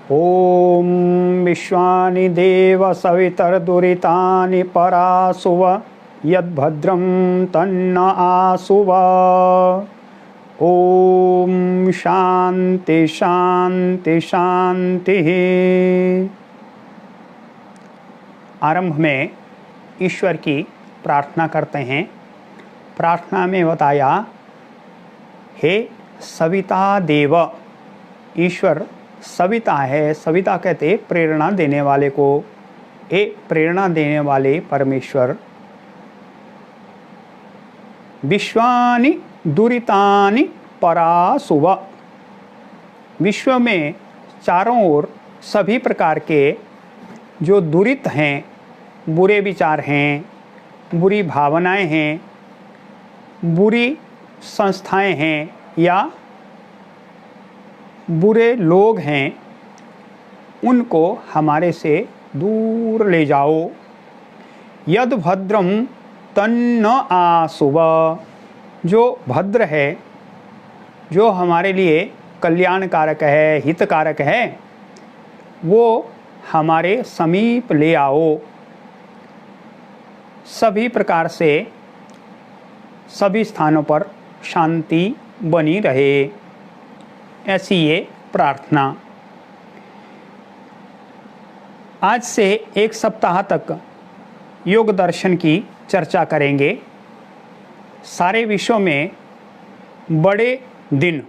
ओम विश्वानि देव सवितर्दुरितानि परासुव यद्भद्रं तन्न आसुव। ओम शांति शांति शांति। आरंभ में ईश्वर की प्रार्थना करते हैं। प्रार्थना में बताया, हे सविता देव, ईश्वर सविता है। सविता कहते प्रेरणा देने वाले को। हे प्रेरणा देने वाले परमेश्वर, विश्वानि दुरितानि परासुव, विश्व में चारों ओर सभी प्रकार के जो दुरित हैं, बुरे विचार हैं, बुरी भावनाएं हैं, बुरी संस्थाएं हैं या बुरे लोग हैं, उनको हमारे से दूर ले जाओ। यद भद्रम तन्न आसुव, जो भद्र है, जो हमारे लिए कल्याणकारक है, हितकारक है, वो हमारे समीप ले आओ। सभी प्रकार से सभी स्थानों पर शांति बनी रहे, ऐसी ये प्रार्थना। आज से एक सप्ताह तक योग दर्शन की चर्चा करेंगे। सारे विश्व में बड़े दिन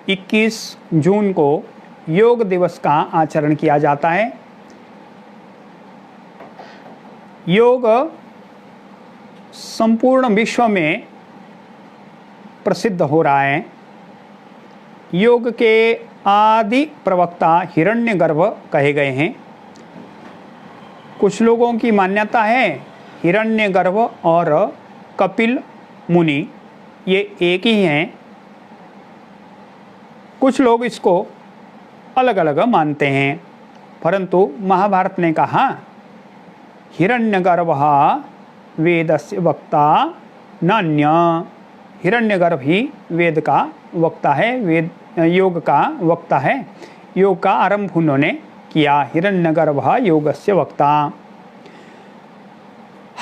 21 जून को योग दिवस का आचरण किया जाता है। योग संपूर्ण विश्व में प्रसिद्ध हो रहा है। योग के आदि प्रवक्ता हिरण्यगर्भ कहे गए हैं। कुछ लोगों की मान्यता है हिरण्यगर्भ और कपिल मुनि ये एक ही हैं। कुछ लोग इसको अलग अलग मानते हैं, परंतु महाभारत ने कहा हिरण्यगर्भः वेदस्य वक्ता नान्य। हिरण्यगर्भ ही वेद का वक्ता है, वेद योग का वक्ता है। योग का आरंभ उन्होंने किया। हिरण्यगर्भः योगस्य वक्ता।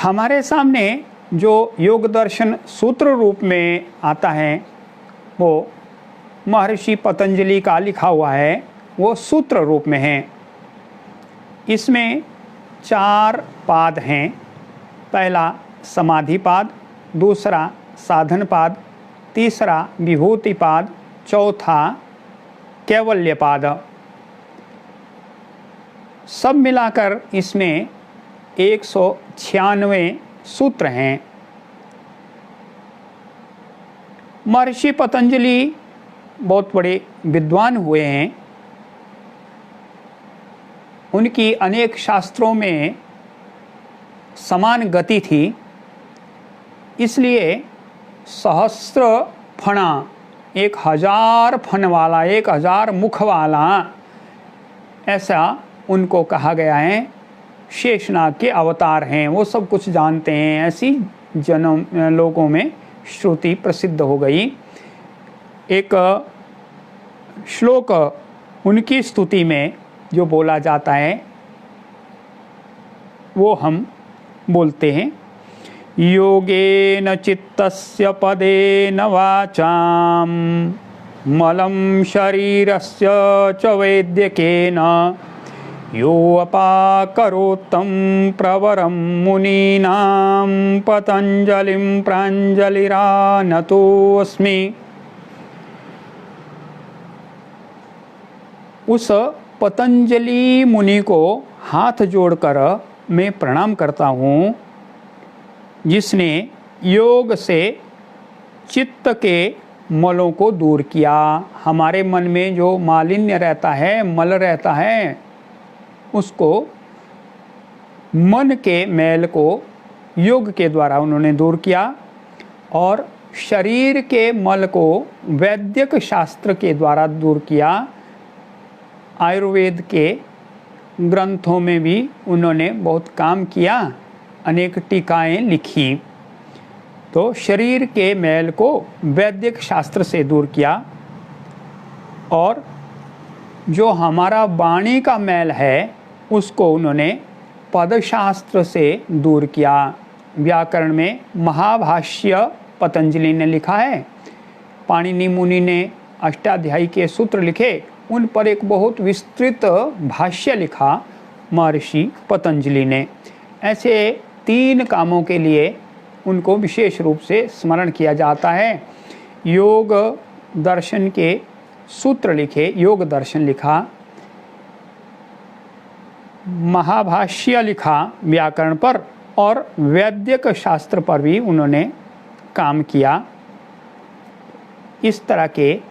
हमारे सामने जो योग दर्शन सूत्र रूप में आता है, वो महर्षि पतंजलि का लिखा हुआ है, वो सूत्र रूप में है। इसमें 4 पाद हैं। पहला समाधि पाद, दूसरा साधन पाद, तीसरा विभूति पाद, चौथा कैवल्य पाद। सब मिलाकर इसमें 196 सूत्र हैं। महर्षि पतंजलि बहुत बड़े विद्वान हुए हैं। उनकी अनेक शास्त्रों में समान गति थी, इसलिए सहस्त्र फणा, 1000 फन वाला, 1000 मुख वाला, ऐसा उनको कहा गया है। शेषनाग के अवतार हैं, वो सब कुछ जानते हैं, ऐसी लोगों में श्रुति प्रसिद्ध हो गई। एक श्लोक उनकी स्तुति में जो बोला जाता है, वो हम बोलते हैं। योगेन चित्तस्य पदेन वाचाम मलं शरीरस्य च वैद्यकेन यो अपाकरोत्तं प्रवरं मुनीनां पतंजलिं प्राञ्जलिरानतोऽस्मि। उस पतंजलि मुनि को हाथ जोड़कर मैं प्रणाम करता हूँ, जिसने योग से चित्त के मलों को दूर किया। हमारे मन में जो मालिन्य रहता है, मल रहता है, उसको, मन के मैल को योग के द्वारा उन्होंने दूर किया। और शरीर के मल को वैद्यक शास्त्र के द्वारा दूर किया। आयुर्वेद के ग्रंथों में भी उन्होंने बहुत काम किया, अनेक टीकाएं लिखी। तो शरीर के मैल को वैदिक शास्त्र से दूर किया और जो हमारा वाणी का मैल है उसको उन्होंने पदशास्त्र से दूर किया। व्याकरण में महाभाष्य पतंजलि ने लिखा है। पाणिनि मुनि ने अष्टाध्यायी के सूत्र लिखे, उन पर एक बहुत विस्तृत भाष्य लिखा महर्षि पतंजलि ने। ऐसे 3 कामों के लिए उनको विशेष रूप से स्मरण किया जाता है। योग दर्शन के सूत्र लिखे, योग दर्शन लिखा, महाभाष्य लिखा व्याकरण पर, और वैदिक शास्त्र पर भी उन्होंने काम किया। इस तरह के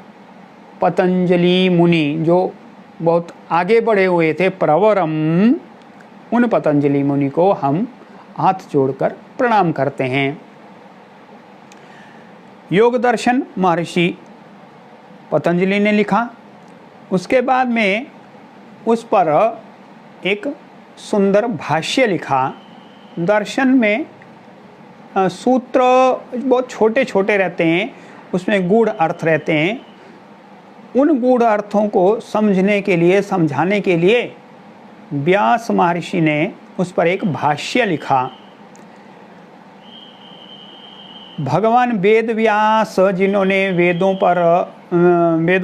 पतंजलि मुनि जो बहुत आगे बढ़े हुए थे प्रवरम, उन पतंजलि मुनि को हम हाथ जोड़कर प्रणाम करते हैं। योग दर्शन महर्षि पतंजलि ने लिखा। उसके बाद में उस पर एक सुंदर भाष्य लिखा। दर्शन में सूत्र बहुत छोटे छोटे रहते हैं, उसमें गूढ़ अर्थ रहते हैं। उन गूढ़ अर्थों को समझने के लिए, समझाने के लिए व्यास महर्षि ने उस पर एक भाष्य लिखा। भगवान वेद व्यास, जिन्होंने वेदों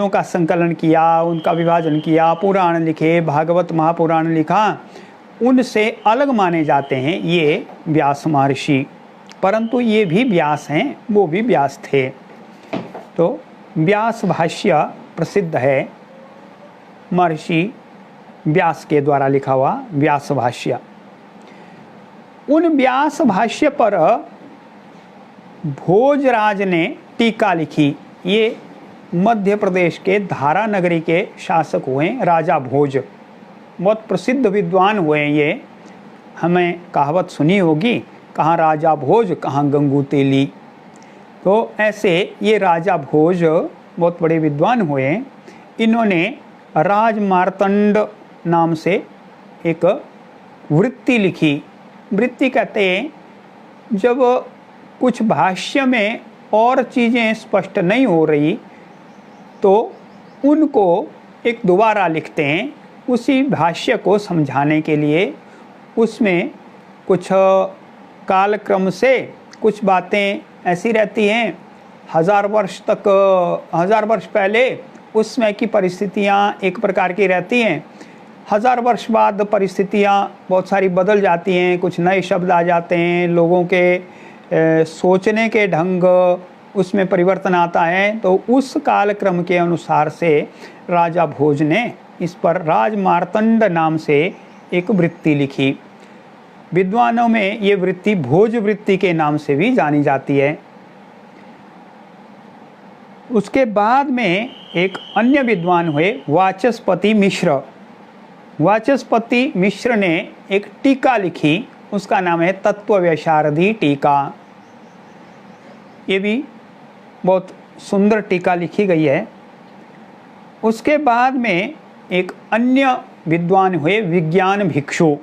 का संकलन किया, उनका विभाजन किया, पुराण लिखे, भागवत महापुराण लिखा, उनसे अलग माने जाते हैं ये व्यास महर्षि। परंतु ये भी व्यास हैं, वो भी व्यास थे। तो व्यास भाष्य प्रसिद्ध है, महर्षि व्यास के द्वारा लिखा हुआ व्यास भाष्य। उन व्यास भाष्य पर भोजराज ने टीका लिखी। ये मध्य प्रदेश के धारा नगरी के शासक हुए राजा भोज, बहुत प्रसिद्ध विद्वान हुए। ये हमें कहावत सुनी होगी, कहाँ राजा भोज कहाँ गंगू तेली। तो ऐसे ये राजा भोज बहुत बड़े विद्वान हुए। इन्होंने राजमार्तंड नाम से एक वृत्ति लिखी। वृत्ति कहते हैं जब कुछ भाष्य में और चीज़ें स्पष्ट नहीं हो रही तो उनको एक दोबारा लिखते हैं, उसी भाष्य को समझाने के लिए। उसमें कुछ कालक्रम से कुछ बातें ऐसी रहती हैं, 1000 वर्ष पहले उस समय की परिस्थितियाँ एक प्रकार की रहती हैं। 1000 वर्ष बाद परिस्थितियाँ बहुत सारी बदल जाती हैं, कुछ नए शब्द आ जाते हैं, लोगों के सोचने के ढंग उसमें परिवर्तन आता है। तो उस कालक्रम के अनुसार से राजा भोज ने इस पर राजमार्तंड नाम से एक वृत्ति लिखी। विद्वानों में ये वृत्ति भोज वृत्ति के नाम से भी जानी जाती है। उसके बाद में एक अन्य विद्वान हुए वाचस्पति मिश्र। वाचस्पति मिश्र ने एक टीका लिखी, उसका नाम है तत्ववैशारदी टीका। ये भी बहुत सुंदर टीका लिखी गई है। उसके बाद में एक अन्य विद्वान हुए विज्ञान भिक्षु।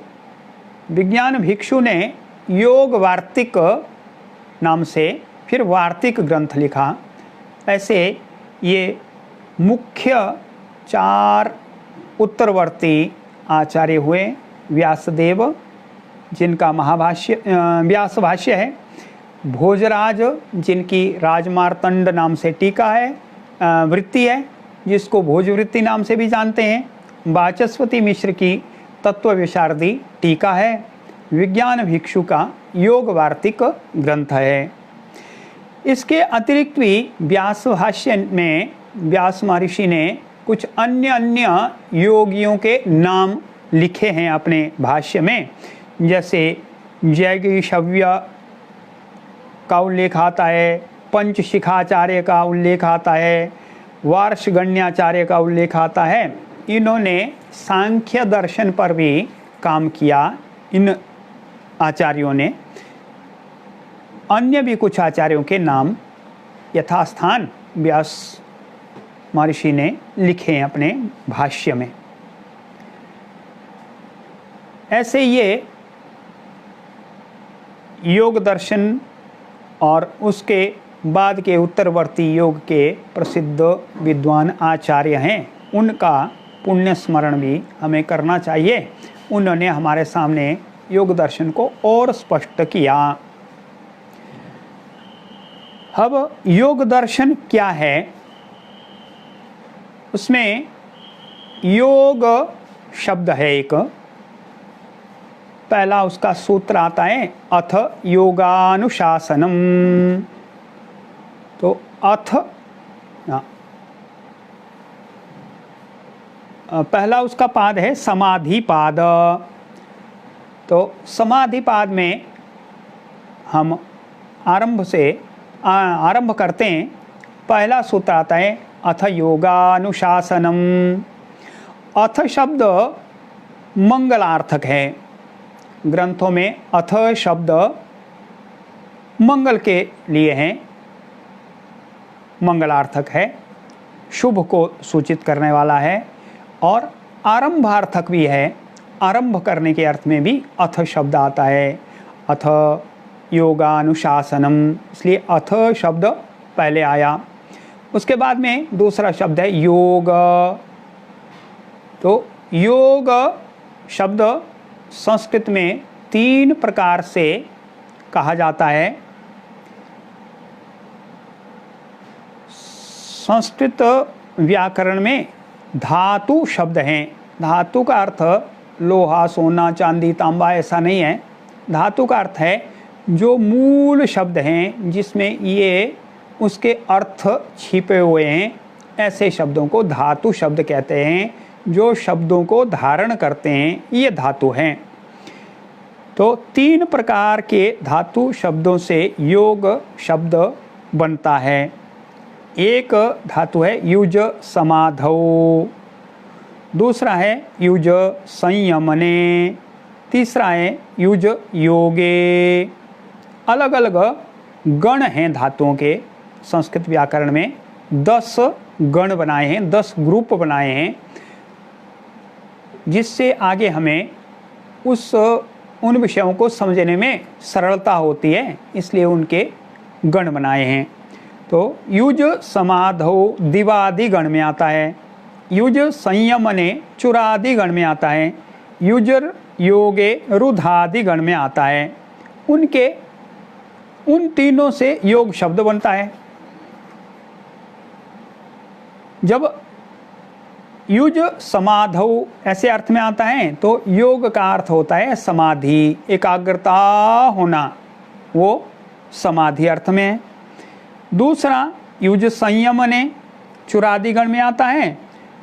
विज्ञान भिक्षु ने योग वार्तिक नाम से फिर वार्तिक ग्रंथ लिखा। ऐसे ये मुख्य 4 उत्तरवर्ती आचार्य हुए। व्यासदेव, जिनका व्यास भाष्य है, भोजराज, जिनकी राजमार्तंड नाम से टीका है, वृत्ति है, जिसको भोजवृत्ति नाम से भी जानते हैं। वाचस्पति मिश्र की तत्ववैशारदी टीका है। विज्ञान भिक्षु का योग वार्तिक ग्रंथ है। इसके अतिरिक्त भी व्यास भाष्य में व्यास महर्षि ने कुछ अन्य योगियों के नाम लिखे हैं अपने भाष्य में। जैसे जैगीषव्य का उल्लेख आता है, पंचशिखाचार्य का उल्लेख आता है, वार्षगण्याचार्य का उल्लेख आता है। इन्होंने सांख्य दर्शन पर भी काम किया इन आचार्यों ने। अन्य भी कुछ आचार्यों के नाम यथास्थान व्यास महर्षि ने लिखे हैं अपने भाष्य में। ऐसे ये योग दर्शन और उसके बाद के उत्तरवर्ती योग के प्रसिद्ध विद्वान आचार्य हैं। उनका पुण्य स्मरण भी हमें करना चाहिए। उन्होंने हमारे सामने योग दर्शन को और स्पष्ट किया। अब योग दर्शन क्या है, उसमें योग शब्द है एक, पहला उसका सूत्र आता है अथ योगानुशासनम। तो अथ पहला उसका पाद है समाधि पाद। तो समाधि पाद में हम आरंभ करते हैं। पहला सूत्र आता है अथ योगानुशासनम। अथ शब्द मंगलार्थक है। ग्रंथों में अथ शब्द मंगल के लिए है, मंगलार्थक है, शुभ को सूचित करने वाला है और आरंभार्थक भी है। आरंभ करने के अर्थ में भी अथ शब्द आता है, अथ योगानुशासनम, इसलिए अथ शब्द पहले आया। उसके बाद में दूसरा शब्द है योग। तो योग शब्द संस्कृत में 3 प्रकार से कहा जाता है। संस्कृत व्याकरण में धातु शब्द हैं। धातु का अर्थ लोहा, सोना, चांदी, तांबा ऐसा नहीं है। धातु का अर्थ है जो मूल शब्द हैं जिसमें ये उसके अर्थ छिपे हुए हैं, ऐसे शब्दों को धातु शब्द कहते हैं। जो शब्दों को धारण करते हैं ये धातु हैं। तो 3 प्रकार के धातु शब्दों से योग शब्द बनता है। एक धातु है युज समाधौ, दूसरा है युज संयमने, तीसरा है युज योगे। अलग अलग गण हैं धातुओं के। संस्कृत व्याकरण में 10 गण बनाए हैं, 10 ग्रुप बनाए हैं, जिससे आगे हमें उन विषयों को समझने में सरलता होती है, इसलिए उनके गण बनाए हैं। तो युज समाधौ दिवादि गण में आता है, युज संयमने चुरादि गण में आता है, युजर योगे रुधादि गण में आता है। उन तीनों से योग शब्द बनता है। जब युज समाधौ ऐसे अर्थ में आता है तो योग का अर्थ होता है समाधि, एकाग्रता होना, वो समाधि अर्थ में है। दूसरा युज संयमने चुरादि गण में आता है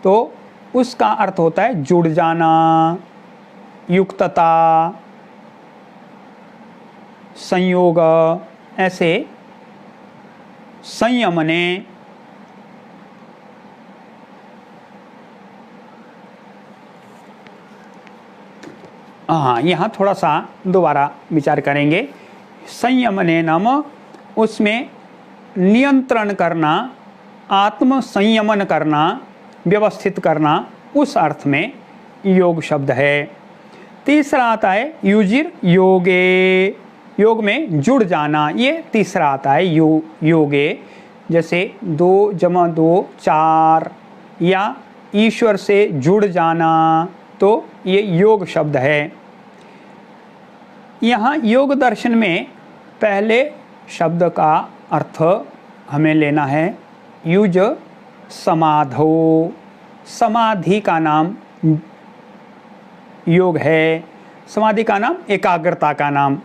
तो उसका अर्थ होता है जुड़ जाना, युक्तता, संयोग, ऐसे संयमने। हाँ, यहाँ थोड़ा सा दोबारा विचार करेंगे। संयमने नाम उसमें नियंत्रण करना, आत्म संयमन करना, व्यवस्थित करना, उस अर्थ में योग शब्द है। तीसरा आता है युजिर योगे, योग में जुड़ जाना, ये तीसरा आता है योगे। जैसे 2 + 2 4 या ईश्वर से जुड़ जाना, तो ये योग शब्द है। यहाँ योग दर्शन में पहले शब्द का अर्थ हमें लेना है युज समाधौ। समाधि का नाम योग है, समाधि का नाम एकाग्रता का नाम,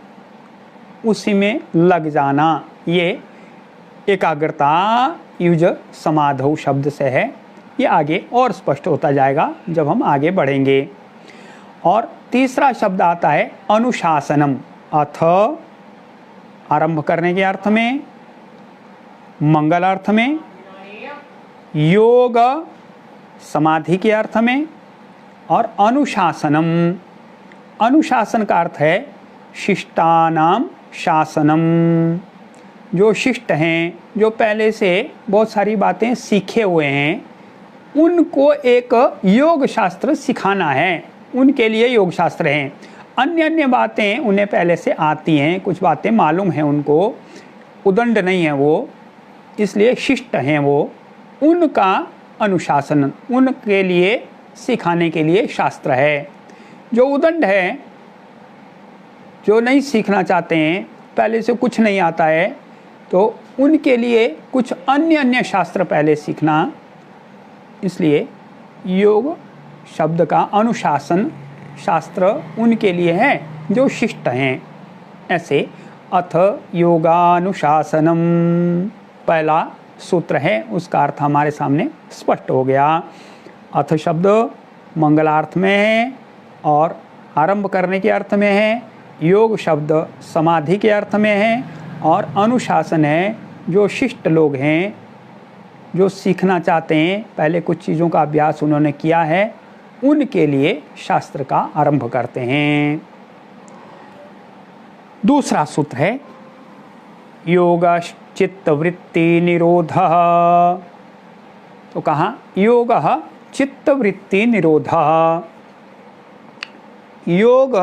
उसी में लग जाना, ये एकाग्रता युज समाधौ शब्द से है। ये आगे और स्पष्ट होता जाएगा जब हम आगे बढ़ेंगे। और तीसरा शब्द आता है अनुशासनम। अथ आरंभ करने के अर्थ में, मंगल अर्थ में, योग समाधि के अर्थ में, और अनुशासनम। अनुशासन का अर्थ है शिष्टानाम शासनम। जो शिष्ट हैं, जो पहले से बहुत सारी बातें सीखे हुए हैं, उनको एक योग शास्त्र सिखाना है, उनके लिए योग शास्त्र हैं। अन्य बातें उन्हें पहले से आती हैं, कुछ बातें मालूम हैं उनको, उदंड नहीं है वो, इसलिए शिष्ट हैं वो। उनका अनुशासन, उनके लिए सिखाने के लिए शास्त्र है। जो उदंड है, जो नहीं सीखना चाहते हैं, पहले से कुछ नहीं आता है, तो उनके लिए कुछ अन्य शास्त्र पहले सीखना। इसलिए योग शब्द का अनुशासन शास्त्र उनके लिए है जो शिष्ट हैं। ऐसे अथ योगानुशासनम पहला सूत्र है, उसका अर्थ हमारे सामने स्पष्ट हो गया। अथ शब्द मंगलार्थ में है और आरंभ करने के अर्थ में है। योग शब्द समाधि के अर्थ में है और अनुशासन है, जो शिष्ट लोग हैं, जो सीखना चाहते हैं, पहले कुछ चीज़ों का अभ्यास उन्होंने किया है, उनके लिए शास्त्र का आरंभ करते हैं। दूसरा सूत्र है योग चित्तवृत्ति निरोध। तो कहा योग चित्तवृत्ति निरोध। योग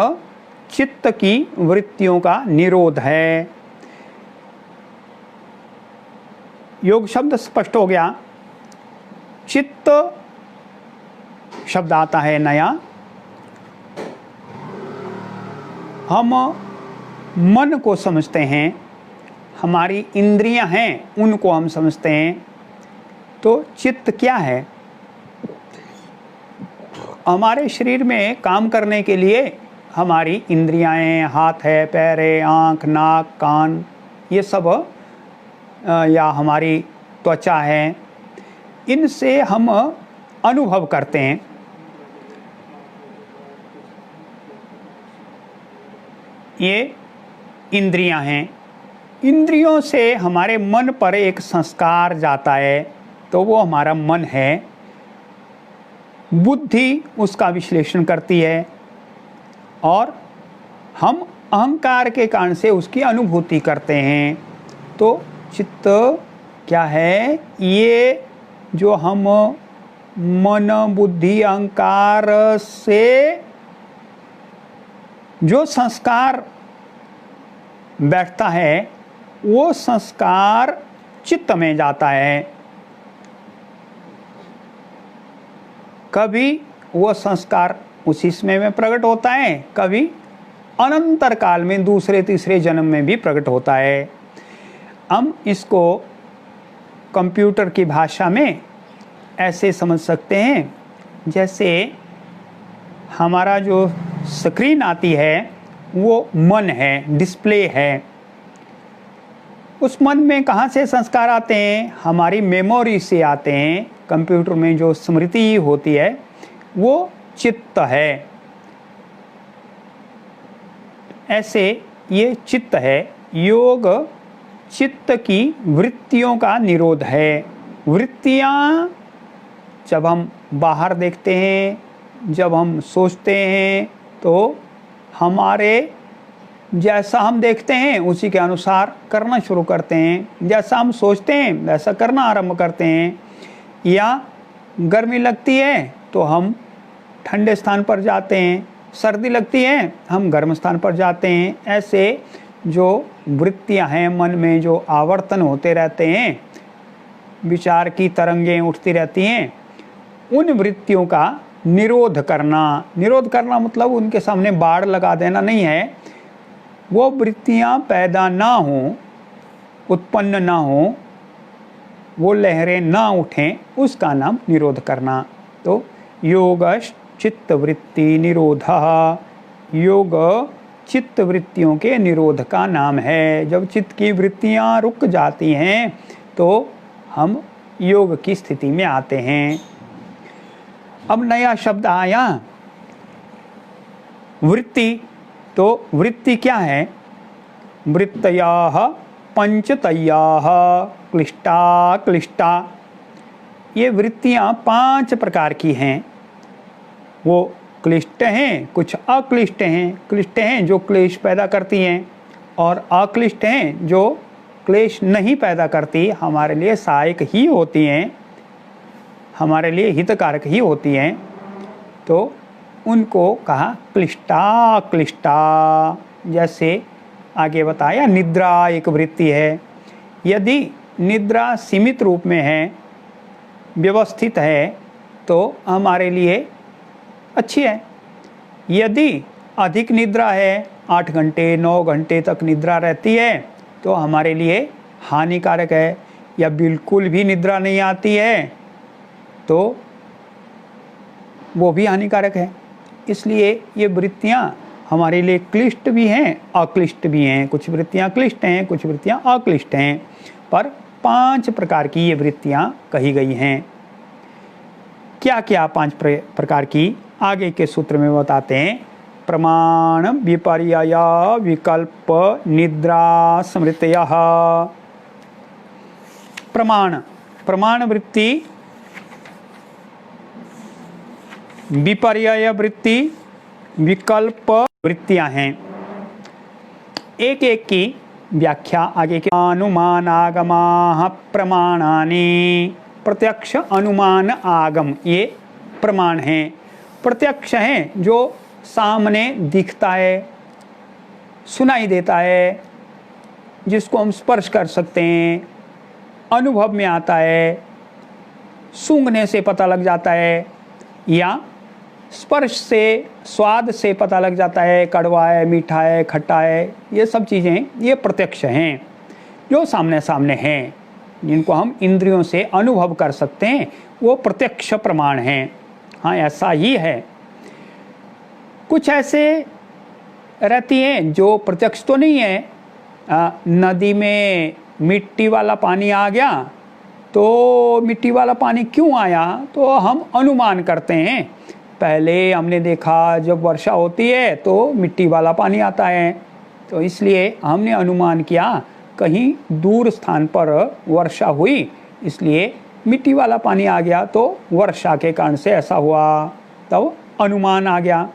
चित्त की वृत्तियों का निरोध है। योग शब्द स्पष्ट हो गया। चित्त शब्द आता है नया। हम मन को समझते हैं, हमारी इंद्रियां हैं उनको हम समझते हैं। तो चित्त क्या है? हमारे शरीर में काम करने के लिए हमारी इंद्रियां हैं, हाथ है, पैर है, आँख, नाक, कान, ये सब, या हमारी त्वचा है, इनसे हम अनुभव करते हैं। ये इंद्रियां हैं। इंद्रियों से हमारे मन पर एक संस्कार जाता है, तो वो हमारा मन है। बुद्धि उसका विश्लेषण करती है और हम अहंकार के कारण से उसकी अनुभूति करते हैं। तो चित्त क्या है? ये जो हम मन, बुद्धि, अहंकार से जो संस्कार बैठता है, वो संस्कार चित्त में जाता है। कभी वो संस्कार उसी समय में प्रकट होता है, कभी अनंतर काल में दूसरे तीसरे जन्म में भी प्रकट होता है। हम इसको कंप्यूटर की भाषा में ऐसे समझ सकते हैं, जैसे हमारा जो स्क्रीन आती है वो मन है, डिस्प्ले है। उस मन में कहाँ से संस्कार आते हैं? हमारी मेमोरी से आते हैं। कंप्यूटर में जो स्मृति होती है वो चित्त है। ऐसे ये चित्त है। योग चित्त की वृत्तियों का निरोध है। वृत्तियाँ जब हम बाहर देखते हैं, जब हम सोचते हैं, तो हमारे जैसा हम देखते हैं उसी के अनुसार करना शुरू करते हैं। जैसा हम सोचते हैं वैसा करना आरंभ करते हैं। या गर्मी लगती है तो हम ठंडे स्थान पर जाते हैं, सर्दी लगती है हम गर्म स्थान पर जाते हैं। ऐसे जो वृत्तियां हैं मन में, जो आवर्तन होते रहते हैं, विचार की तरंगें उठती रहती हैं, उन वृत्तियों का निरोध करना। निरोध करना मतलब उनके सामने बाड़ लगा देना नहीं है। वो वृत्तियां पैदा ना हों, उत्पन्न ना हों, वो लहरें ना उठें, उसका नाम निरोध करना। तो योग चित्त वृत्ति निरोधः। योग चित्त वृत्तियों के निरोध का नाम है। जब चित्त की वृत्तियां रुक जाती हैं तो हम योग की स्थिति में आते हैं। अब नया शब्द आया वृत्ति। तो वृत्ति क्या है? वृत्तयाः पंचतयाः क्लिष्टा क्लिष्टा। ये वृत्तियां 5 प्रकार की हैं। वो क्लिष्ट हैं, कुछ अक्लिष्ट हैं। क्लिष्ट हैं जो क्लेश पैदा करती हैं, और अक्लिष्ट हैं जो क्लेश नहीं पैदा करती, हमारे लिए सहायक ही होती हैं, हमारे लिए हितकारक ही होती हैं। तो उनको कहा क्लिष्टा क्लिष्टा। जैसे आगे बताया निद्रा एक वृत्ति है। यदि निद्रा सीमित रूप में है, व्यवस्थित है, तो हमारे लिए अच्छी है। यदि अधिक निद्रा है, 8 घंटे 9 घंटे तक निद्रा रहती है, तो हमारे लिए हानिकारक है। या बिल्कुल भी निद्रा नहीं आती है तो वो भी हानिकारक है। इसलिए ये वृत्तियाँ हमारे लिए क्लिष्ट भी हैं, अक्लिष्ट भी हैं। कुछ वृत्तियाँ क्लिष्ट हैं, कुछ वृत्तियाँ अक्लिष्ट हैं, पर 5 प्रकार की ये वृत्तियाँ कही गई हैं। क्या क्या 5 प्रकार की, आगे के सूत्र में बताते हैं। प्रमाण, विपर्यय, विकल्प, निद्रा, स्मृतयः। प्रमाण वृत्ति, विपर्यय वृत्ति, विकल्प वृत्तियां हैं। एक एक की व्याख्या आगे के। अनुमान आगमाः प्रमाणानि। प्रत्यक्ष, अनुमान, आगम, ये प्रमाण हैं। प्रत्यक्ष हैं जो सामने दिखता है, सुनाई देता है, जिसको हम स्पर्श कर सकते हैं, अनुभव में आता है, सूंघने से पता लग जाता है, या स्पर्श से, स्वाद से पता लग जाता है, कड़वा है, मीठा है, खट्टा है। ये सब चीज़ें ये प्रत्यक्ष हैं जो सामने सामने हैं, जिनको हम इंद्रियों से अनुभव कर सकते हैं, वो प्रत्यक्ष प्रमाण हैं। हाँ, ऐसा ही है। कुछ ऐसे रहती हैं जो प्रत्यक्ष तो नहीं है। नदी में मिट्टी वाला पानी आ गया, तो मिट्टी वाला पानी क्यों आया, तो हम अनुमान करते हैं। पहले हमने देखा जब वर्षा होती है तो मिट्टी वाला पानी आता है, तो इसलिए हमने अनुमान किया कहीं दूर स्थान पर वर्षा हुई, इसलिए मिट्टी वाला पानी आ गया, तो वर्षा के कारण से ऐसा हुआ, तब अनुमान आ गया।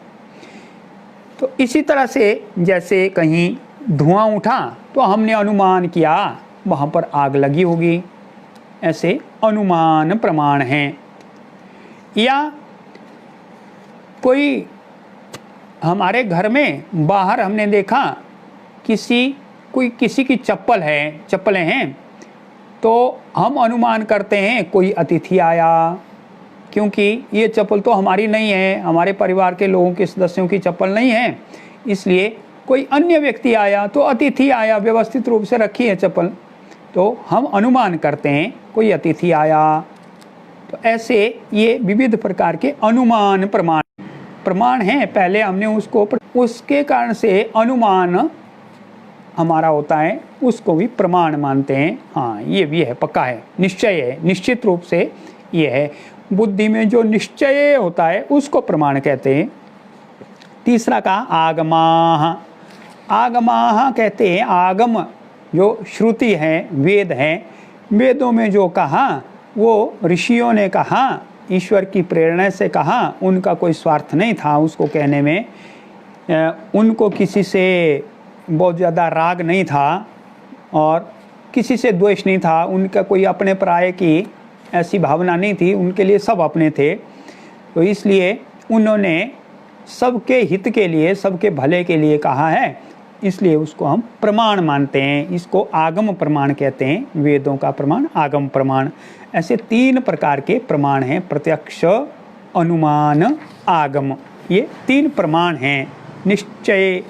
तो इसी तरह से जैसे कहीं धुआं उठा तो हमने अनुमान किया वहाँ पर आग लगी होगी, ऐसे अनुमान प्रमाण हैं। या कोई हमारे घर में बाहर हमने देखा किसी की चप्पलें हैं, तो हम अनुमान करते हैं कोई अतिथि आया, क्योंकि ये चप्पल तो हमारी नहीं है, हमारे परिवार के लोगों के सदस्यों की चप्पल नहीं है, इसलिए कोई अन्य व्यक्ति आया तो अतिथि आया, व्यवस्थित रूप से रखी है चप्पल, तो हम अनुमान करते हैं कोई अतिथि आया। तो ऐसे ये विविध प्रकार के अनुमान प्रमाण हैं। पहले हमने उसके कारण से अनुमान हमारा होता है, उसको भी प्रमाण मानते हैं। हाँ, ये भी है, पक्का है, निश्चय है, निश्चित रूप से ये है। बुद्धि में जो निश्चय होता है उसको प्रमाण कहते हैं। तीसरा का आगमाः। आगमाः कहते हैं आगम जो श्रुति है, वेद है, वेदों में जो कहा वो ऋषियों ने कहा, ईश्वर की प्रेरणा से कहा, उनका कोई स्वार्थ नहीं था उसको कहने में, उनको किसी से बहुत ज़्यादा राग नहीं था और किसी से द्वेष नहीं था, उनका कोई अपने पराये की ऐसी भावना नहीं थी, उनके लिए सब अपने थे। तो इसलिए उन्होंने सबके हित के लिए, सबके भले के लिए कहा है, इसलिए उसको हम प्रमाण मानते हैं। इसको आगम प्रमाण कहते हैं, वेदों का प्रमाण, आगम प्रमाण। ऐसे 3 प्रकार के प्रमाण हैं, प्रत्यक्ष, अनुमान, आगम। ये 3 प्रमाण हैं। निश्चय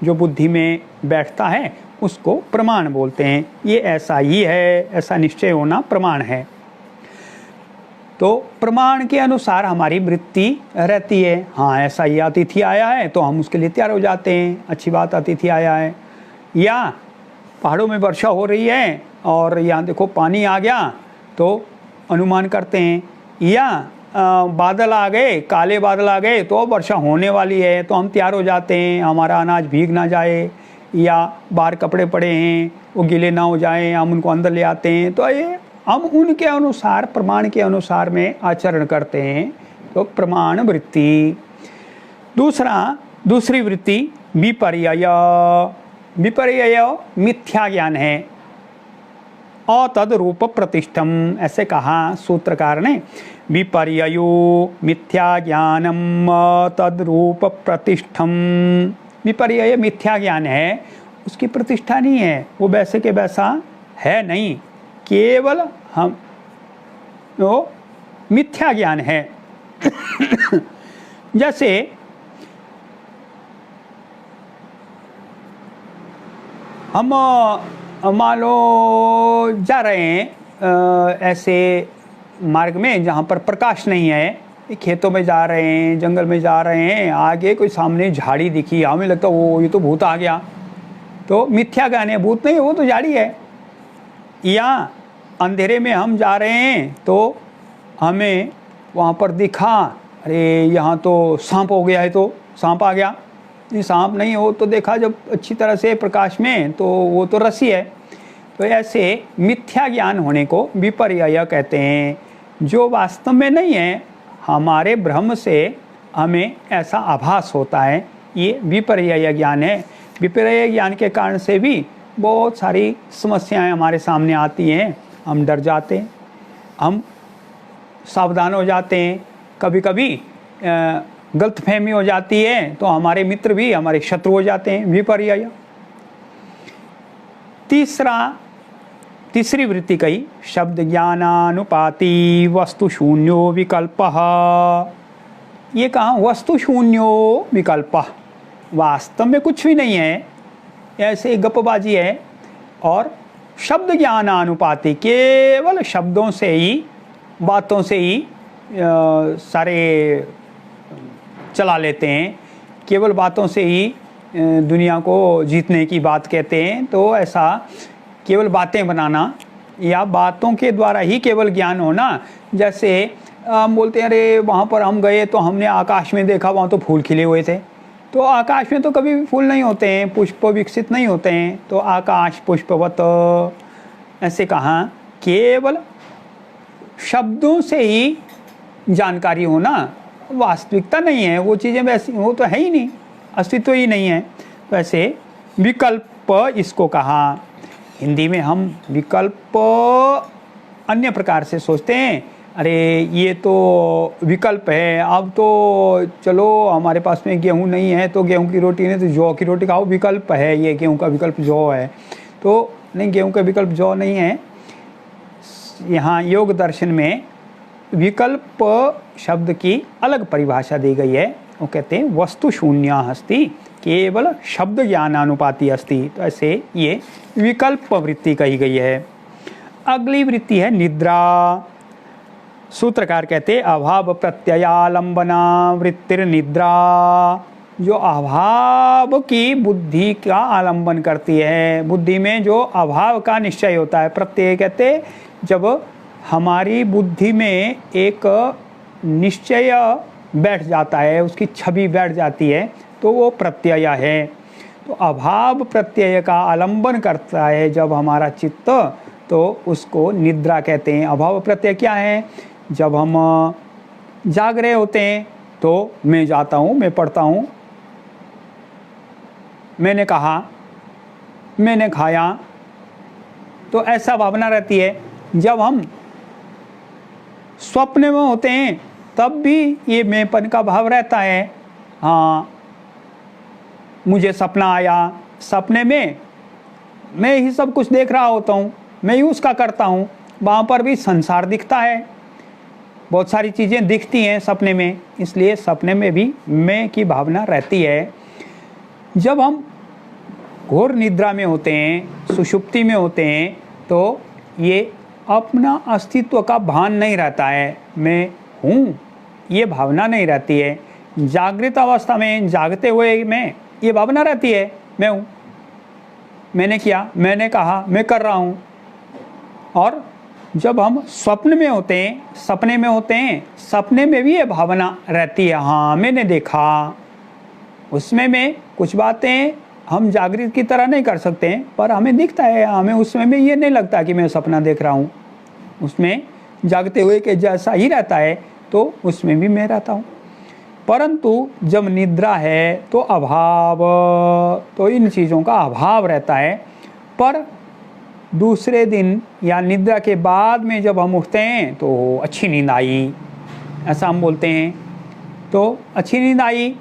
जो बुद्धि में बैठता है उसको प्रमाण बोलते हैं। ये ऐसा ही है, ऐसा निश्चय होना प्रमाण है। तो प्रमाण के अनुसार हमारी वृत्ति रहती है। हाँ, ऐसा ही अतिथि आया है तो हम उसके लिए तैयार हो जाते हैं, अच्छी बात, अतिथि आया है। या पहाड़ों में वर्षा हो रही है और यहाँ देखो पानी आ गया तो अनुमान करते हैं। या बादल आ गए, काले बादल आ गए तो वर्षा होने वाली है, तो हम तैयार हो जाते हैं, हमारा अनाज भीग ना जाए, या बाहर कपड़े पड़े हैं वो गीले ना हो जाएं, हम उनको अंदर ले आते हैं। तो ये हम उनके अनुसार, प्रमाण के अनुसार में आचरण करते हैं, तो प्रमाण वृत्ति। दूसरी वृत्ति विपर्यय। विपर्यय मिथ्या ज्ञान है। अतद रूप प्रतिष्ठम, ऐसे कहा सूत्रकार ने, विपर्ययो मिथ्या ज्ञानम तद रूप प्रतिष्ठम। विपर्यय मिथ्या ज्ञान है, उसकी प्रतिष्ठा नहीं है, वो वैसे के वैसा है नहीं, केवल हम वो मिथ्या ज्ञान है। जैसे हम मान लो जा रहे हैं ऐसे मार्ग में जहाँ पर प्रकाश नहीं है, खेतों में जा रहे हैं, जंगल में जा रहे हैं, आगे कोई सामने झाड़ी दिखी, हमें लगता है वो ये तो भूत आ गया, तो मिथ्या ज्ञान है, भूत नहीं, वो तो झाड़ी है। या अंधेरे में हम जा रहे हैं तो हमें वहाँ पर दिखा, अरे यहाँ तो सांप हो गया है, तो सांप आ गया, नहीं सांप नहीं हो तो देखा जब अच्छी तरह से प्रकाश में, तो वो तो रस्सी है। तो ऐसे मिथ्या ज्ञान होने को विपर्यय कहते हैं, जो वास्तव में नहीं है, हमारे भ्रम से हमें ऐसा आभास होता है, ये विपर्यय ज्ञान है। विपर्यय ज्ञान के कारण से भी बहुत सारी समस्याएं हमारे सामने आती हैं, हम डर जाते हैं, हम सावधान हो जाते हैं, कभी कभी गलतफहमी हो जाती है, तो हमारे मित्र भी हमारे शत्रु हो जाते हैं, विपर्यय। तीसरी वृत्ति कही, शब्द ज्ञानानुपाती वस्तु शून्यो विकल्पः। ये कहा वस्तु शून्यो विकल्पः, वास्तव में कुछ भी नहीं है, ऐसे गपबाजी है। और शब्द ज्ञानानुपाती, केवल शब्दों से ही, बातों से ही सारे चला लेते हैं, केवल बातों से ही दुनिया को जीतने की बात कहते हैं। तो ऐसा केवल बातें बनाना या बातों के द्वारा ही केवल ज्ञान होना, जैसे हम बोलते हैं अरे वहाँ पर हम गए तो हमने आकाश में देखा, वहाँ तो फूल खिले हुए थे, तो आकाश में तो कभी भी फूल नहीं होते हैं, पुष्प विकसित नहीं होते हैं, तो आकाश पुष्पवत, ऐसे कहा केवल शब्दों से ही जानकारी होना, वास्तविकता नहीं है, वो चीज़ें वैसी, वो तो है ही नहीं, अस्तित्व ही नहीं है। वैसे विकल्प इसको कहा। हिंदी में हम विकल्प अन्य प्रकार से सोचते हैं, अरे ये तो विकल्प है, अब तो चलो हमारे पास में गेहूं नहीं है तो गेहूं की रोटी नहीं तो जौ की रोटी खाओ, विकल्प है, ये गेहूं का विकल्प जौ है। तो नहीं, गेहूं का विकल्प जौ नहीं है। यहाँ योग दर्शन में विकल्प शब्द की अलग परिभाषा दी गई है, वो कहते हैं वस्तु शून्य अस्ति, केवल शब्द ज्ञानानुपाती अस्ति। तो ऐसे ये विकल्प वृत्ति कही गई है। अगली वृत्ति है निद्रा। सूत्रकार कहते हैं अभाव प्रत्ययालंबना वृत्तिर निद्रा, जो अभाव की बुद्धि का आलंबन करती है, बुद्धि में जो अभाव का निश्चय होता है। प्रत्यय कहते जब हमारी बुद्धि में एक निश्चय बैठ जाता है, उसकी छवि बैठ जाती है, तो वो प्रत्यय है। तो अभाव प्रत्यय का आलंबन करता है जब हमारा चित्त, तो उसको निद्रा कहते हैं। अभाव प्रत्यय क्या है? जब हम जाग रहे होते हैं तो मैं जाता हूँ, मैं पढ़ता हूँ, मैंने कहा, मैंने खाया, तो ऐसा भावना रहती है। जब हम स्वप्न में होते हैं तब भी ये मैंपन का भाव रहता है। हाँ, मुझे सपना आया, सपने में मैं ही सब कुछ देख रहा होता हूँ, मैं ही उसका करता हूँ, वहाँ पर भी संसार दिखता है, बहुत सारी चीज़ें दिखती हैं सपने में, इसलिए सपने में भी मैं की भावना रहती है। जब हम घोर निद्रा में होते हैं, सुषुप्ति में होते हैं, तो ये अपना अस्तित्व का भान नहीं रहता है, मैं हूँ ये भावना नहीं रहती है। जागृत अवस्था में, जागते हुए में ये भावना रहती है, मैं हूँ, मैंने किया, मैंने कहा, मैं कर रहा हूँ। और जब हम स्वप्न में होते हैं, सपने में होते हैं, सपने में भी ये भावना रहती है, हाँ मैंने देखा। उसमें में कुछ बातें हम जागृत की तरह नहीं कर सकते हैं, पर हमें दिखता है, हमें उसमें में ये नहीं लगता कि मैं सपना देख रहा हूँ, उसमें जागते हुए के जैसा ही रहता है, तो उसमें भी मैं रहता हूँ। परंतु जब निद्रा है तो अभाव, तो इन चीज़ों का अभाव रहता है। पर दूसरे दिन या निद्रा के बाद में जब हम उठते हैं तो अच्छी नींद आई, ऐसा हम बोलते हैं। तो अच्छी नींद आई,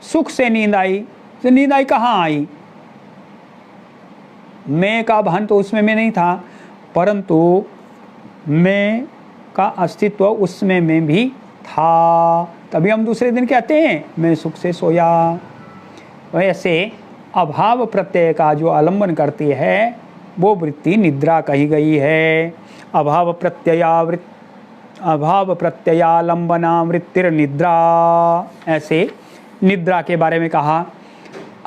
सुख से नींद आई। तो नींद आई कहाँ आई? मैं का भान तो उसमें मैं नहीं था, परंतु मैं का अस्तित्व उसमें में भी था, तभी हम दूसरे दिन कहते हैं मैं सुख से सोया। वैसे अभाव प्रत्यय का जो आलंबन करती है वो वृत्ति निद्रा कही गई है। अभाव प्रत्ययालंबना वृत्तिर निद्रा, ऐसे निद्रा के बारे में कहा।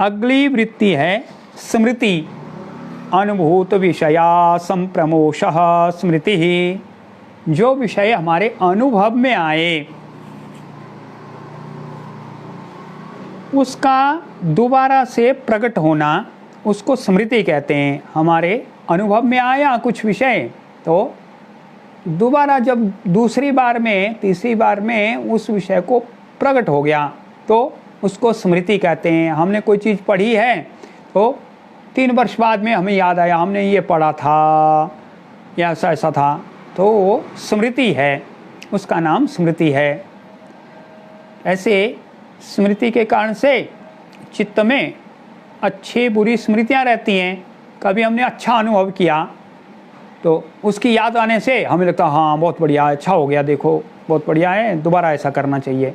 अगली वृत्ति है स्मृति। अनुभूत विषया संप्रमोश स्मृति, जो विषय हमारे अनुभव में आए उसका दोबारा से प्रकट होना उसको स्मृति कहते हैं। हमारे अनुभव में आया कुछ विषय, तो दोबारा जब दूसरी बार में तीसरी बार में उस विषय को प्रकट हो गया तो उसको स्मृति कहते हैं। हमने कोई चीज़ पढ़ी है तो 3 वर्ष बाद में हमें याद आया हमने ये पढ़ा था या ऐसा ऐसा था, तो वो स्मृति है, उसका नाम स्मृति है। ऐसे स्मृति के कारण से चित्त में अच्छी बुरी स्मृतियाँ रहती हैं। कभी हमने अच्छा अनुभव किया तो उसकी याद आने से हमें लगता है हाँ बहुत बढ़िया, अच्छा हो गया, देखो बहुत बढ़िया है, दोबारा ऐसा करना चाहिए।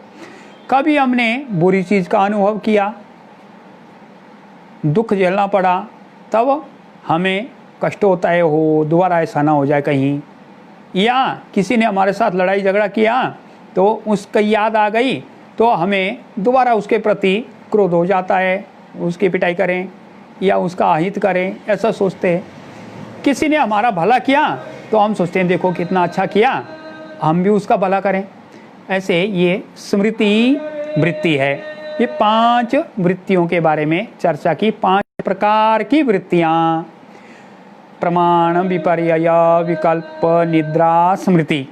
कभी हमने बुरी चीज़ का अनुभव किया, दुख झेलना पड़ा, तब हमें कष्ट होता है हो दोबारा ऐसा ना हो जाए कहीं। या किसी ने हमारे साथ लड़ाई झगड़ा किया तो उसकी याद आ गई तो हमें दोबारा उसके प्रति क्रोध हो जाता है, उसकी पिटाई करें या उसका अहित करें, ऐसा सोचते हैं। किसी ने हमारा भला किया तो हम सोचते हैं देखो कितना अच्छा किया, हम भी उसका भला करें। ऐसे ये स्मृति वृत्ति है। ये 5 वृत्तियों के बारे में चर्चा की। 5 प्रकार की वृत्तियाँ: प्रमाण, विपर्यय, विकल्प, निद्रा, स्मृति।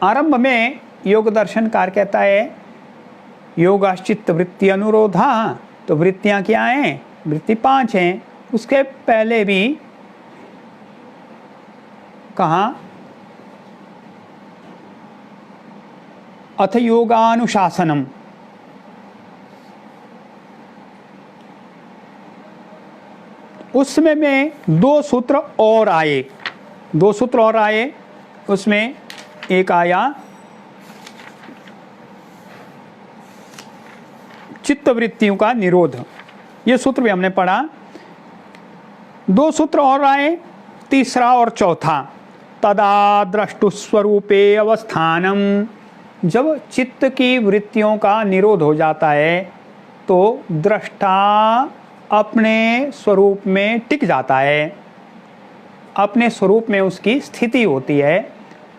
आरंभ में योग दर्शनकार कहता है योगाश्चित्त वृत्ति अनुरोधा। तो वृत्तियां क्या हैं? वृत्ति 5 हैं। उसके पहले भी कहा अथ योगानुशासनम। उसमें में 2 सूत्र और आए, 2 सूत्र और आए। उसमें एक आया चित्त वृत्तियों का निरोध, ये सूत्र भी हमने पढ़ा। 2 सूत्र और आए, तीसरा और चौथा। तदा द्रष्टुस्वरूपे अवस्थानम। जब चित्त की वृत्तियों का निरोध हो जाता है तो दृष्टा अपने स्वरूप में टिक जाता है, अपने स्वरूप में उसकी स्थिति होती है,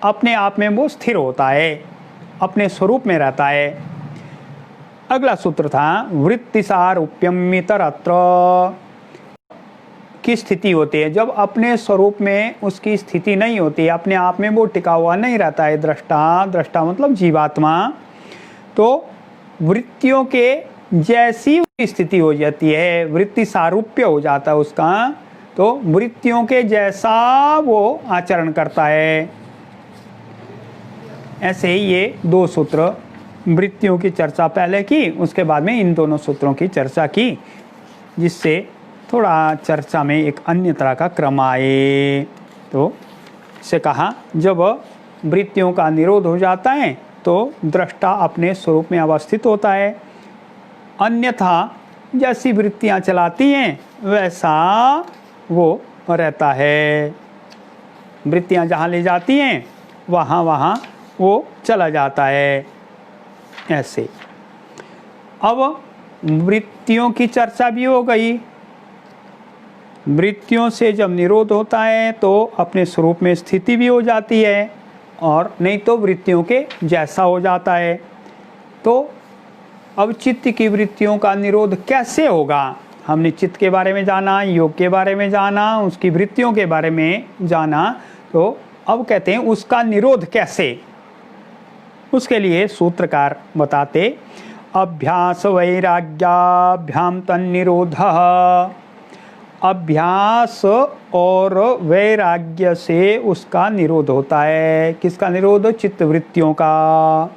अपने आप में वो स्थिर होता है, अपने स्वरूप में रहता है। अगला सूत्र था वृत्तिसारूप्यम इतरत्र की स्थिति होती है। जब अपने स्वरूप में उसकी स्थिति नहीं होती, अपने आप में वो टिका हुआ नहीं रहता है दृष्टा, दृष्टा मतलब जीवात्मा, तो वृत्तियों के जैसी स्थिति हो जाती है, वृत्ति सारूप्य हो जाता है उसका, तो वृत्तियों के जैसा वो आचरण करता है। ऐसे ये 2 सूत्र वृत्तियों की चर्चा पहले की, उसके बाद में इन दोनों सूत्रों की चर्चा की, जिससे थोड़ा चर्चा में एक अन्य तरह का क्रम आए। तो से कहा जब वृत्तियों का निरोध हो जाता है तो दृष्टा अपने स्वरूप में अवस्थित होता है, अन्यथा जैसी वृत्तियां चलाती हैं वैसा वो रहता है। वृत्तियां जहाँ ले जाती हैं वहाँ वहाँ वो चला जाता है। ऐसे अब वृत्तियों की चर्चा भी हो गई। वृत्तियों से जब निरोध होता है तो अपने स्वरूप में स्थिति भी हो जाती है, और नहीं तो वृत्तियों के जैसा हो जाता है। तो अब चित्त की वृत्तियों का निरोध कैसे होगा? हमने चित्त के बारे में जाना, योग के बारे में जाना, उसकी वृत्तियों के बारे में जाना, तो अब कहते हैं उसका निरोध कैसे। उसके लिए सूत्रकार बताते अभ्यास वैराग्याभ्याम तन्निरोधः। अभ्यास और वैराग्य से उसका निरोध होता है। किसका निरोध? चित्त वृत्तियों का।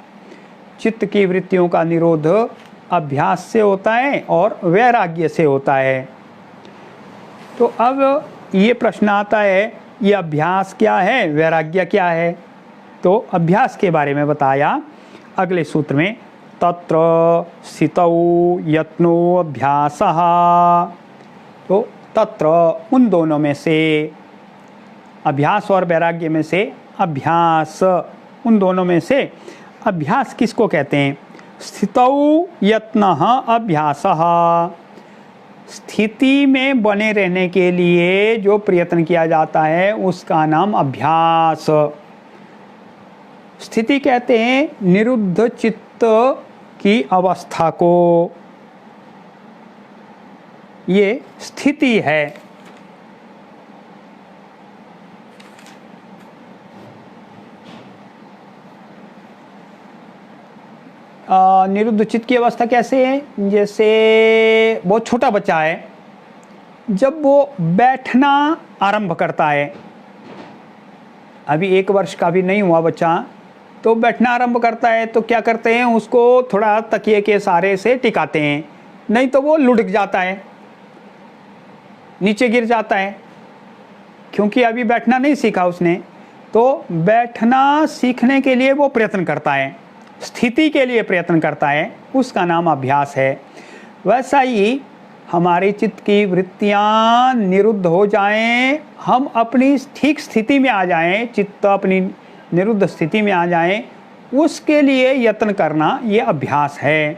चित्त की वृत्तियों का निरोध अभ्यास से होता है और वैराग्य से होता है। तो अब ये प्रश्न आता है ये अभ्यास क्या है, वैराग्य क्या है। तो अभ्यास के बारे में बताया अगले सूत्र में, तत्र स्थितौ यत्नो अभ्यासः। तो तत्र उन दोनों में से, अभ्यास और वैराग्य में से अभ्यास, उन दोनों में से अभ्यास किसको कहते हैं। स्थितौ यत्नः अभ्यासः, स्थिति में बने रहने के लिए जो प्रयत्न किया जाता है उसका नाम अभ्यास। स्थिति कहते हैं निरुद्ध चित्त की अवस्था को, ये स्थिति है। निरुद्ध चित्त की अवस्था कैसे है, जैसे बहुत छोटा बच्चा है, जब वो बैठना आरंभ करता है, अभी 1 वर्ष का भी नहीं हुआ बच्चा, तो बैठना आरंभ करता है तो क्या करते हैं, उसको थोड़ा तकिए के सहारे से टिकाते हैं, नहीं तो वो लुढ़क जाता है, नीचे गिर जाता है, क्योंकि अभी बैठना नहीं सीखा उसने। तो बैठना सीखने के लिए वो प्रयत्न करता है, स्थिति के लिए प्रयत्न करता है, उसका नाम अभ्यास है। वैसा ही हमारी चित्त की वृत्तियां निरुद्ध हो जाएं, हम अपनी ठीक स्थिति में आ जाएं, चित्त अपनी निरुद्ध स्थिति में आ जाएं, उसके लिए यत्न करना ये अभ्यास है।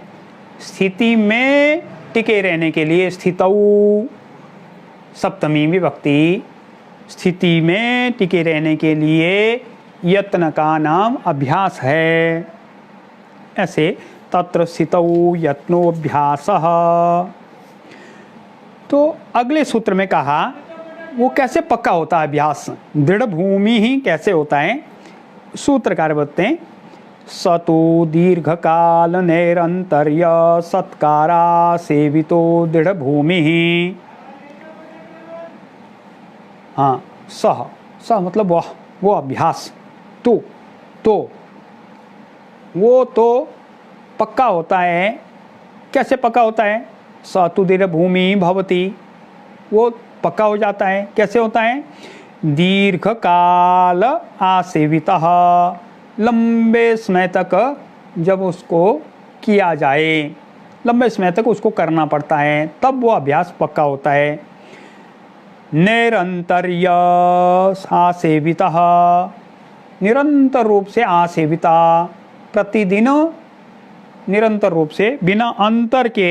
स्थिति में टिके रहने के लिए, स्थितौ सप्तमी विभक्ति, स्थिति में टिके रहने के लिए यत्न का नाम अभ्यास है। ऐसे तत्र स्थितौ यत्नोऽभ्यासः। तो अगले सूत्र में कहा वो कैसे पक्का होता है अभ्यास, दृढ़ भूमि ही कैसे होता है। सूत्रकार बताते हैं, सतो दीर्घकाल नैरंतर्य सत्कारा सेवितो दृढ़ भूमि ही। हाँ, सह, सह मतलब वह, वो अभ्यास, तो वो तो पक्का होता है। कैसे पक्का होता है, सतु दृढ़ भूमि भवति, वो पक्का हो जाता है। कैसे होता है, दीर्घ काल आसेवितः, लंबे समय तक जब उसको किया जाए, लंबे समय तक उसको करना पड़ता है, तब वो अभ्यास पक्का होता है। निरंतर्य आसेवितः, निरंतर रूप से आसेविता, प्रतिदिन निरंतर रूप से बिना अंतर के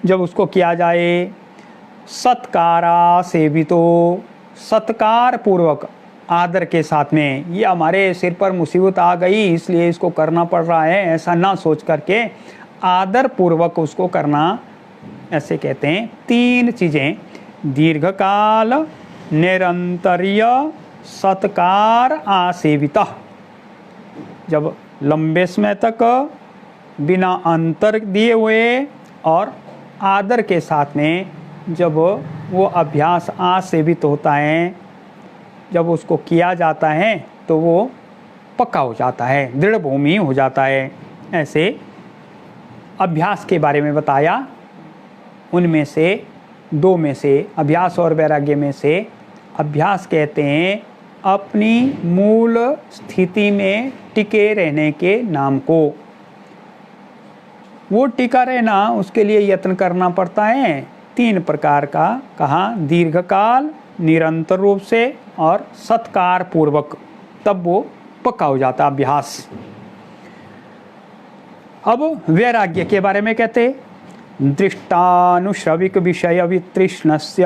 जब उसको किया जाए। सत्कारा सेवितो, सत्कार पूर्वक, आदर के साथ में, ये हमारे सिर पर मुसीबत आ गई इसलिए इसको करना पड़ रहा है, ऐसा ना सोच करके आदर पूर्वक उसको करना, ऐसे कहते हैं। 3 चीज़ें, दीर्घकाल, निरंतर्य, सत्कार आसेविता, जब लंबे समय तक बिना अंतर दिए हुए और आदर के साथ में जब वो अभ्यास आसेवित होता है, जब उसको किया जाता है तो वो पक्का हो जाता है, दृढ़ भूमि हो जाता है। ऐसे अभ्यास के बारे में बताया, उनमें से 2 में से, अभ्यास और वैराग्य में से अभ्यास कहते हैं अपनी मूल स्थिति में टिके रहने के नाम को। वो टिका रहना, उसके लिए यत्न करना पड़ता है 3 प्रकार का कहा, दीर्घकाल, निरंतर रूप से और सत्कार पूर्वक, तब वो पक्का हो जाता अभ्यास। अब वैराग्य के बारे में कहते, दृष्टानुश्रविक विषय वितृष्णस्य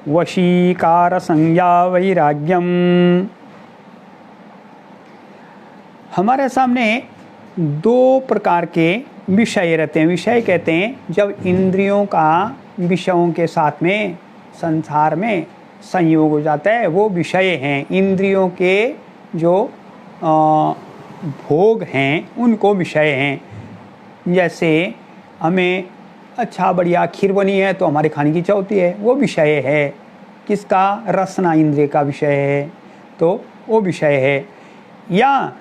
वशीकार संज्ञा वैराग्यम। हमारे सामने 2 प्रकार के विषय रहते हैं। विषय कहते हैं जब इंद्रियों का विषयों के साथ में संसार में संयोग हो जाता है, वो विषय हैं। इंद्रियों के जो भोग हैं उनको विषय हैं। जैसे हमें अच्छा बढ़िया खीर बनी है तो हमारे खाने की इच्छा होती है, वो विषय है। किसका, रसना इंद्रिय का विषय है, तो वो विषय है। या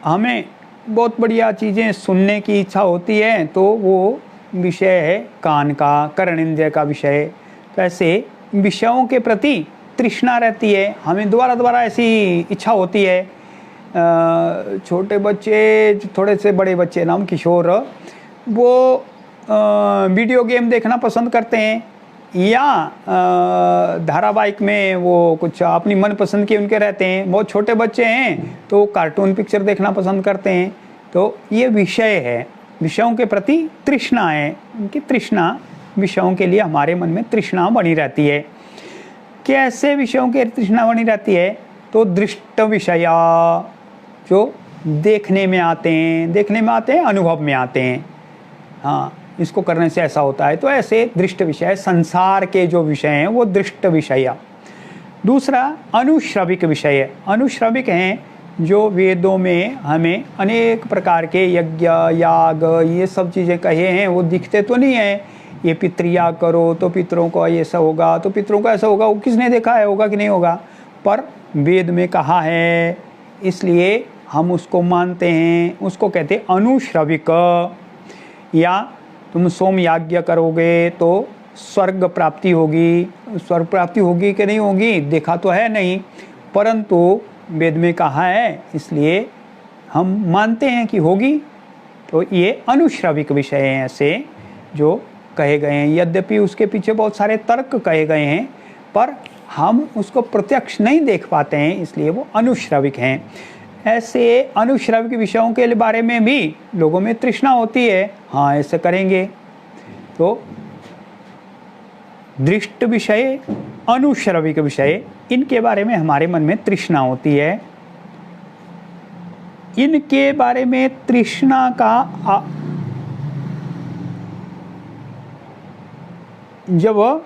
हमें बहुत बढ़िया चीज़ें सुनने की इच्छा होती है तो वो विषय है कान का, कर्ण इंद्रिय का विषय। तो ऐसे विषयों के प्रति तृष्णा रहती है, हमें दोबारा दोबारा ऐसी इच्छा होती है। छोटे बच्चे, थोड़े से बड़े बच्चे ना, किशोर, वो वीडियो गेम देखना पसंद करते हैं या धारावाहिक में वो कुछ अपनी मनपसंद के उनके रहते हैं। बहुत छोटे बच्चे हैं तो कार्टून पिक्चर देखना पसंद करते हैं। तो ये विषय है, विषयों के प्रति तृष्णा है, उनकी तृष्णा, विषयों के लिए हमारे मन में तृष्णा बनी रहती है। कैसे विषयों की तृष्णा बनी रहती है? तो दृष्ट विषया, जो देखने में आते हैं, अनुभव में आते हैं। हाँ, इसको करने से ऐसा होता है, तो ऐसे दृष्ट विषय, संसार के जो विषय हैं वो दृष्ट विषय। दूसरा अनुश्रविक विषय, अनुश्रविक हैं जो वेदों में हमें अनेक प्रकार के यज्ञ, याग, ये सब चीज़ें कहे हैं, वो दिखते तो नहीं हैं। ये पितृयाग करो तो पितरों को ऐसा होगा, तो पितरों को ऐसा होगा, वो किसने देखा है, होगा कि नहीं होगा, पर वेद में कहा है, इसलिए हम उसको मानते हैं। उसको कहते हैं अनुश्रविक। या तुम सोम याज्ञ करोगे तो स्वर्ग प्राप्ति होगी, स्वर्ग प्राप्ति होगी कि नहीं होगी देखा तो है नहीं, परंतु वेद में कहा है, इसलिए हम मानते हैं कि होगी। तो ये अनुश्रविक विषय हैं ऐसे जो कहे गए हैं। यद्यपि उसके पीछे बहुत सारे तर्क कहे गए हैं, पर हम उसको प्रत्यक्ष नहीं देख पाते हैं, इसलिए वो अनुश्रविक हैं। ऐसे अनुश्रविक विषयों के बारे में भी लोगों में तृष्णा होती है, हाँ ऐसे करेंगे। तो दृष्ट विषय, अनुश्रविक विषय, इनके बारे में हमारे मन में तृष्णा होती है। इनके बारे में तृष्णा का जब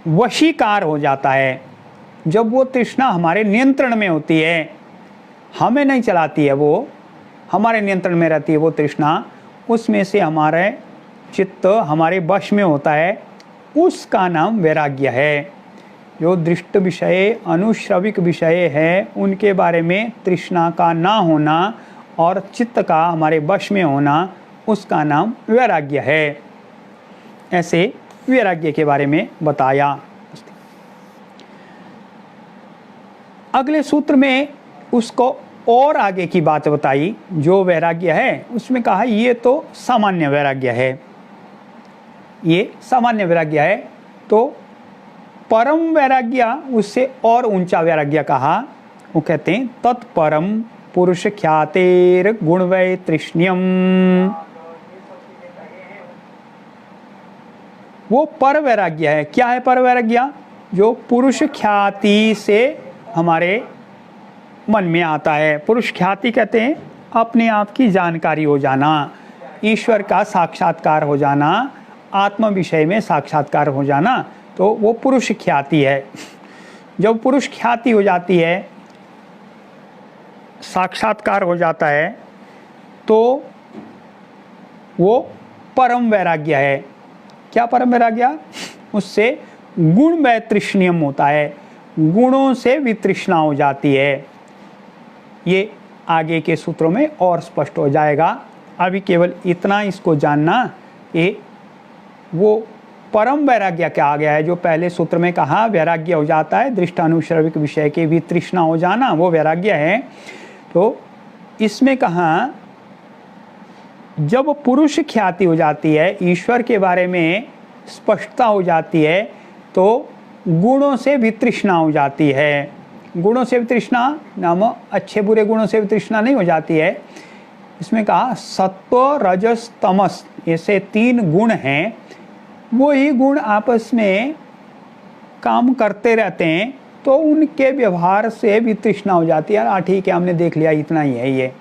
वशीकार हो जाता है, जब वो तृष्णा हमारे नियंत्रण में होती है, हमें नहीं चलाती है, वो हमारे नियंत्रण में रहती है वो तृष्णा, उसमें से हमारे चित्त हमारे वश में होता है, उसका नाम वैराग्य है। जो दृष्ट विषय, अनुश्रविक विषय है, उनके बारे में तृष्णा का ना होना और चित्त का हमारे वश में होना, उसका नाम वैराग्य है। ऐसे वैराग्य के बारे में बताया। अगले सूत्र में उसको और आगे की बात बताई, जो वैराग्य है उसमें कहा ये तो सामान्य वैराग्य है, ये सामान्य वैराग्य है। तो परम वैराग्य, उससे और ऊंचा वैराग्य कहा, वो कहते हैं तत्परम पुरुष ख्यातेर गुणवै तृष्ण्यम। वो पर वैराग्य है। क्या है पर वैराग्य? जो पुरुष ख्याति से हमारे मन में आता है। पुरुष ख्याति कहते हैं अपने आप की जानकारी हो जाना, ईश्वर का साक्षात्कार हो जाना, आत्म विषय में साक्षात्कार हो जाना, तो वो पुरुष ख्याति है। जब पुरुष ख्याति हो जाती है, साक्षात्कार हो जाता है, तो वो परम वैराग्य है। क्या परम वैराग्य? उससे गुण वै तृष्ण्यम होता है, गुणों से वितृष्णा हो जाती है। ये आगे के सूत्रों में और स्पष्ट हो जाएगा। अभी केवल इतना इसको जानना कि वो परम वैराग्य क्या आ गया है। जो पहले सूत्र में कहा वैराग्य हो जाता है दृष्टानुश्रविक विषय के वितृष्णा हो जाना, वो वैराग्य है। तो इसमें कहा जब पुरुष ख्याति हो जाती है, ईश्वर के बारे में स्पष्टता हो जाती है, तो गुणों से वितृष्णा हो जाती है। गुणों से वितृष्णा नाम अच्छे बुरे गुणों से वितृष्णा नहीं हो जाती है। इसमें कहा सत्व रजस तमस, ऐसे 3 गुण हैं, वो ही गुण आपस में काम करते रहते हैं, तो उनके व्यवहार से वितृष्णा हो जाती है। ठीक है, हमने देख लिया, इतना ही है ये,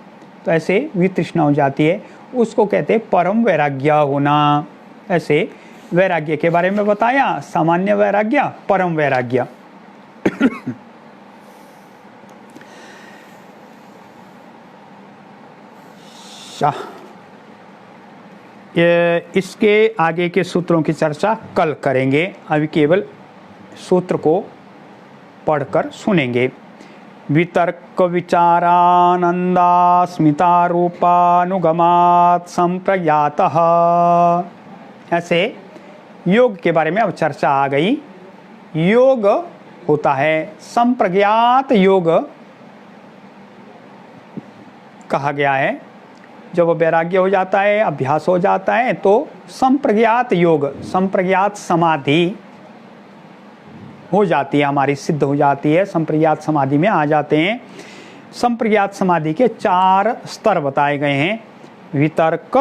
तो ऐसे वितृष्णा हो जाती है। उसको कहते हैं परम वैराग्य होना। ऐसे वैराग्य के बारे में बताया, सामान्य वैराग्य, परम वैराग्य। इसके आगे के सूत्रों की चर्चा कल करेंगे। अभी केवल सूत्र को पढ़कर सुनेंगे। वितर्क विचारानंदा स्मितारूपानुगमात् संप्रज्ञातः। ऐसे योग के बारे में अब चर्चा आ गई। योग होता है। संप्रज्ञात योग कहा गया है। जब वैराग्य हो जाता है, अभ्यास हो जाता है, तो संप्रज्ञात योग, संप्रज्ञात समाधि हो जाती है, हमारी सिद्ध हो जाती है, संप्रज्ञात समाधि में आ जाते हैं। संप्रज्ञात समाधि के 4 स्तर बताए गए हैं। वितर्क,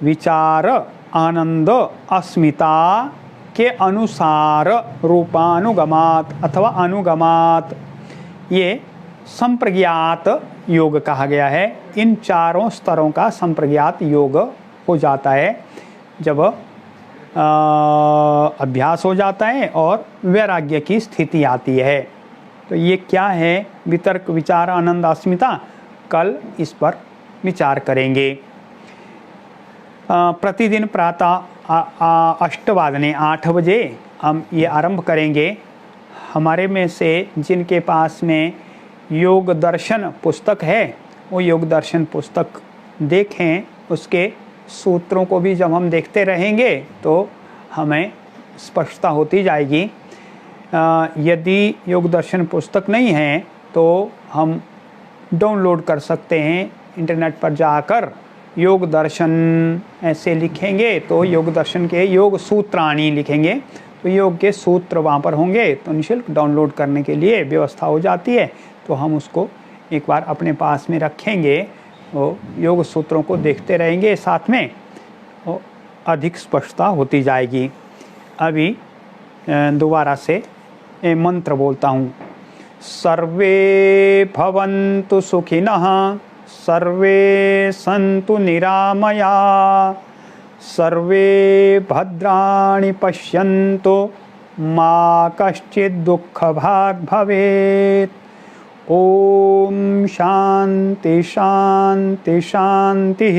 विचार, आनंद, अस्मिता के अनुसार रूपानुगमात अथवा अनुगमात, ये संप्रज्ञात योग कहा गया है। इन 4 स्तरों का संप्रज्ञात योग हो जाता है जब अभ्यास हो जाता है और वैराग्य की स्थिति आती है। तो ये क्या है? वितर्क, विचार, आनंद, अस्मिता, कल इस पर विचार करेंगे। प्रतिदिन प्रातः 8 बजे हम ये आरंभ करेंगे। हमारे में से जिनके पास में योग दर्शन पुस्तक है, वो योग दर्शन पुस्तक देखें। उसके सूत्रों को भी जब हम देखते रहेंगे तो हमें स्पष्टता होती जाएगी। यदि योग दर्शन पुस्तक नहीं है तो हम डाउनलोड कर सकते हैं इंटरनेट पर जाकर। योग दर्शन ऐसे लिखेंगे तो योग दर्शन के योग सूत्राणी लिखेंगे तो योग के सूत्र वहाँ पर होंगे, तो निःशुल्क डाउनलोड करने के लिए व्यवस्था हो जाती है। तो हम उसको एक बार अपने पास में रखेंगे, वो योग सूत्रों को देखते रहेंगे, साथ में वो अधिक स्पष्टता होती जाएगी। अभी दोबारा से मंत्र बोलता हूँ। सर्वे भवन्तु सुखिनः, सर्वे सन्तु निरामया, सर्वे भद्राणि पश्यन्तु, मा कश्चित् दुःखभाग् भवेत्। ओम शांति शांति शांति।